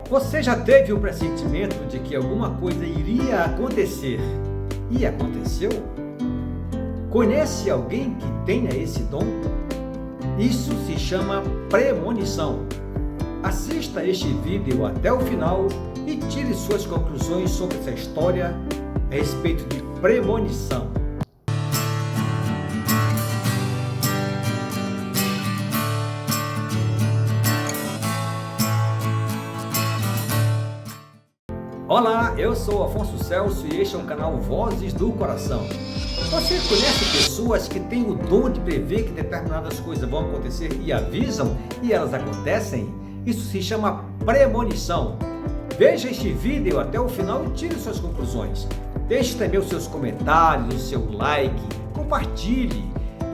Você já teve o pressentimento de que alguma coisa iria acontecer e aconteceu? Conhece alguém que tenha esse dom? Isso se chama premonição. Assista este vídeo até o final e tire suas conclusões sobre essa história a respeito de premonição. Olá, eu sou Afonso Celso e este é o canal Vozes do Coração. Você conhece pessoas que têm o dom de prever que determinadas coisas vão acontecer e avisam e elas acontecem? Isso se chama premonição. Veja este vídeo até o final e tire suas conclusões. Deixe também os seus comentários, o seu like, compartilhe.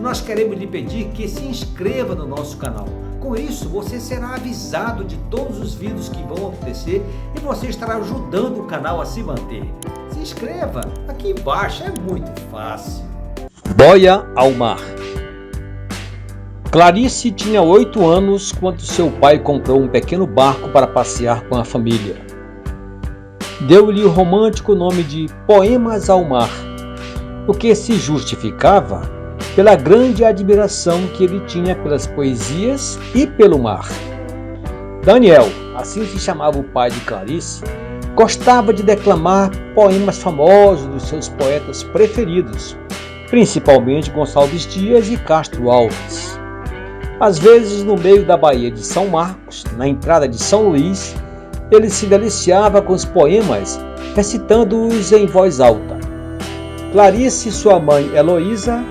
Nós queremos lhe pedir que se inscreva no nosso canal. Com isso, você será avisado de todos os vídeos que vão acontecer e você estará ajudando o canal a se manter. Se inscreva aqui embaixo, é muito fácil. Boia ao mar. Clarice tinha 8 anos quando seu pai comprou um pequeno barco para passear com a família. Deu-lhe o romântico nome de Poemas ao Mar, o que se justificava pela grande admiração que ele tinha pelas poesias e pelo mar. Daniel, assim se chamava o pai de Clarice, gostava de declamar poemas famosos dos seus poetas preferidos, principalmente Gonçalves Dias e Castro Alves. Às vezes, no meio da Baía de São Marcos, na entrada de São Luís, ele se deliciava com os poemas, recitando-os em voz alta. Clarice e sua mãe Heloísa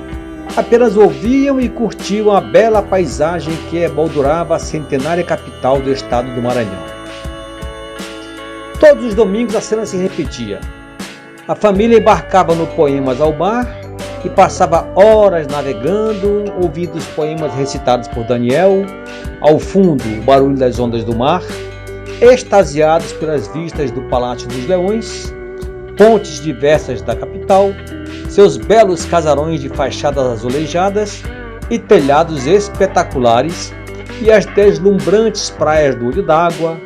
apenas ouviam e curtiam a bela paisagem que emoldurava a centenária capital do estado do Maranhão. Todos os domingos a cena se repetia. A família embarcava no Poemas ao Mar e passava horas navegando, ouvindo os poemas recitados por Daniel, ao fundo o barulho das ondas do mar, extasiados pelas vistas do Palácio dos Leões, pontes diversas da capital, seus belos casarões de fachadas azulejadas e telhados espetaculares, e as deslumbrantes praias do Olho d'Água,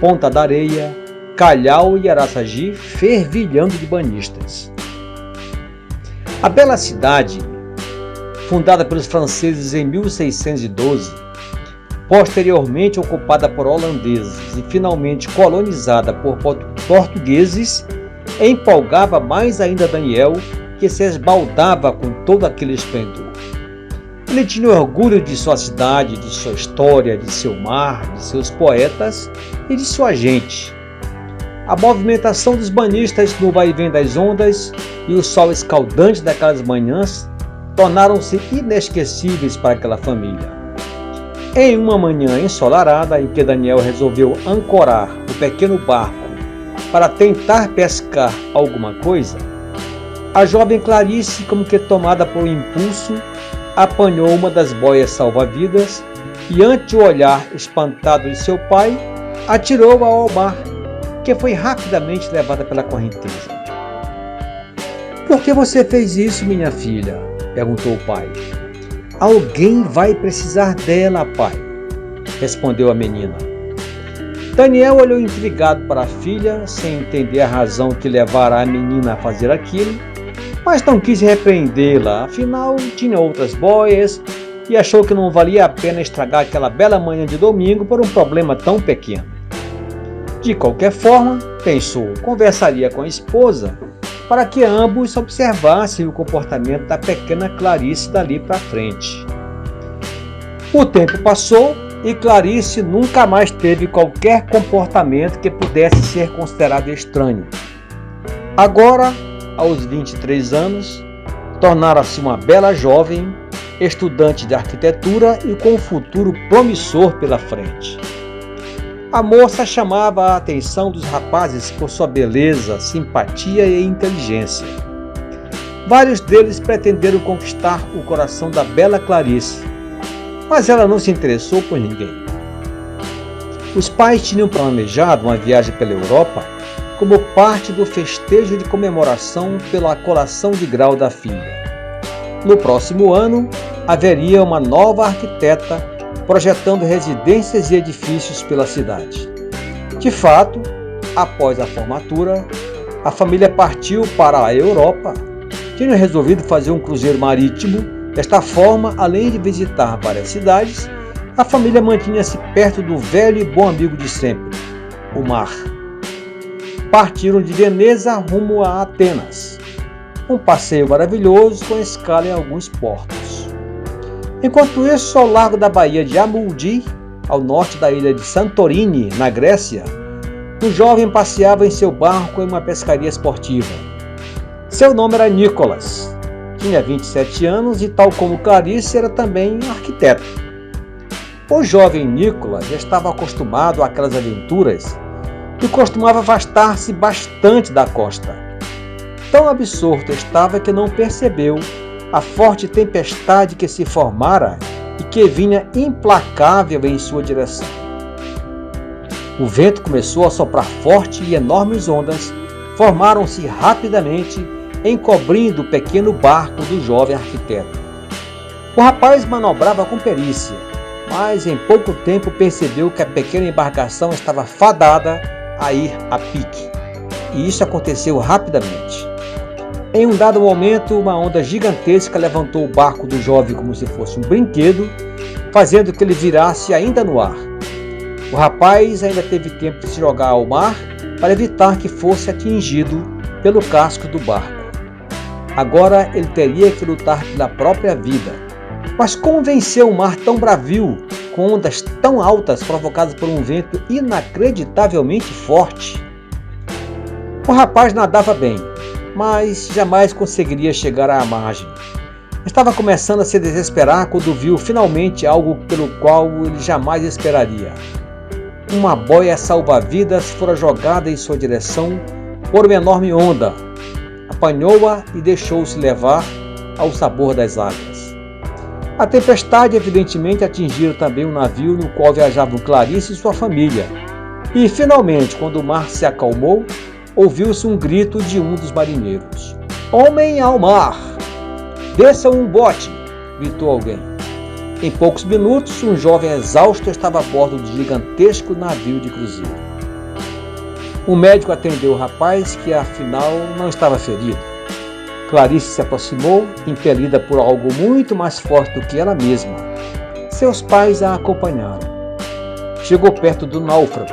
Ponta da Areia, Calhau e Araçagi fervilhando de banhistas. A bela cidade, fundada pelos franceses em 1612, posteriormente ocupada por holandeses e finalmente colonizada por portugueses, empolgava mais ainda Daniel, que se esbaldava com todo aquele esplendor. Ele tinha orgulho de sua cidade, de sua história, de seu mar, de seus poetas e de sua gente. A movimentação dos banhistas no vai-vém das ondas e o sol escaldante daquelas manhãs tornaram-se inesquecíveis para aquela família. Em uma manhã ensolarada em que Daniel resolveu ancorar o pequeno barco para tentar pescar alguma coisa, a jovem Clarice, como que tomada por um impulso, apanhou uma das boias salva-vidas e, ante o olhar espantado de seu pai, atirou-a ao mar, que foi rapidamente levada pela correnteza. "Por que você fez isso, minha filha?" perguntou o pai. "Alguém vai precisar dela, pai", respondeu a menina. Daniel olhou intrigado para a filha, sem entender a razão que levara a menina a fazer aquilo, mas não quis repreendê-la, afinal tinha outras boias e achou que não valia a pena estragar aquela bela manhã de domingo por um problema tão pequeno. De qualquer forma, pensou, conversaria com a esposa para que ambos observassem o comportamento da pequena Clarice dali para frente. O tempo passou e Clarice nunca mais teve qualquer comportamento que pudesse ser considerado estranho. Agora, aos 23 anos, tornara-se uma bela jovem, estudante de arquitetura e com um futuro promissor pela frente. A moça chamava a atenção dos rapazes por sua beleza, simpatia e inteligência. Vários deles pretenderam conquistar o coração da bela Clarice, mas ela não se interessou por ninguém. Os pais tinham planejado uma viagem pela Europa como parte do festejo de comemoração pela colação de grau da filha. No próximo ano, haveria uma nova arquiteta projetando residências e edifícios pela cidade. De fato, após a formatura, a família partiu para a Europa, tendo resolvido fazer um cruzeiro marítimo. Desta forma, além de visitar várias cidades, a família mantinha-se perto do velho e bom amigo de sempre, o mar. Partiram de Veneza rumo a Atenas, um passeio maravilhoso com escala em alguns portos. Enquanto isso, ao largo da baía de Amuldi, ao norte da ilha de Santorini, na Grécia, um jovem passeava em seu barco em uma pescaria esportiva. Seu nome era Nicholas, tinha 27 anos e, tal como Clarice, era também arquiteto. O jovem Nicholas já estava acostumado àquelas aventuras e costumava afastar-se bastante da costa. Tão absorto estava que não percebeu a forte tempestade que se formara e que vinha implacável em sua direção. O vento começou a soprar forte e enormes ondas formaram-se rapidamente, encobrindo o pequeno barco do jovem arquiteto. O rapaz manobrava com perícia, mas em pouco tempo percebeu que a pequena embarcação estava fadada a ir a pique, e isso aconteceu rapidamente. Em um dado momento, uma onda gigantesca levantou o barco do jovem como se fosse um brinquedo, fazendo que ele virasse ainda no ar. O rapaz ainda teve tempo de se jogar ao mar para evitar que fosse atingido pelo casco do barco. Agora ele teria que lutar pela própria vida. Mas como vencer um mar tão bravio, com ondas tão altas provocadas por um vento inacreditavelmente forte? O rapaz nadava bem, mas jamais conseguiria chegar à margem. Estava começando a se desesperar quando viu finalmente algo pelo qual ele jamais esperaria. Uma boia salva-vidas fora jogada em sua direção por uma enorme onda. Apanhou-a e deixou-se levar ao sabor das águas. A tempestade evidentemente atingira também o navio no qual viajavam Clarice e sua família. E finalmente, quando o mar se acalmou, ouviu-se um grito de um dos marinheiros. "Homem ao mar! Desça um bote!" gritou alguém. Em poucos minutos, um jovem exausto estava a bordo do gigantesco navio de cruzeiro. O médico atendeu o rapaz, que afinal não estava ferido. Clarice se aproximou, impelida por algo muito mais forte do que ela mesma. Seus pais a acompanharam. Chegou perto do náufrago.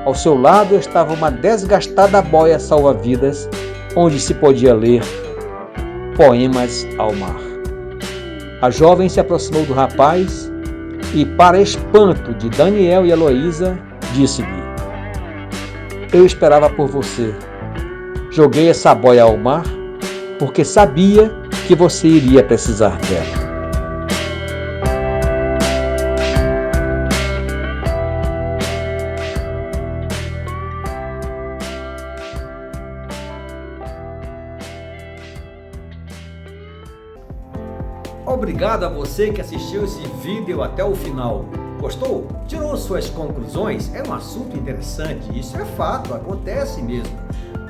Ao seu lado estava uma desgastada boia salva-vidas, onde se podia ler Poemas ao Mar. A jovem se aproximou do rapaz e, para espanto de Daniel e Heloísa, disse-lhe: "Eu esperava por você. Joguei essa boia ao mar porque sabia que você iria precisar dela." Obrigado a você que assistiu esse vídeo até o final. Gostou? Tirou suas conclusões? É um assunto interessante, isso é fato, acontece mesmo.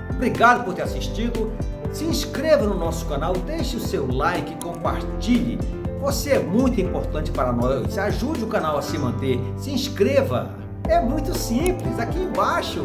Obrigado por ter assistido. Se inscreva no nosso canal, deixe o seu like, compartilhe. Você é muito importante para nós, ajude o canal a se manter. Se inscreva, é muito simples, aqui embaixo.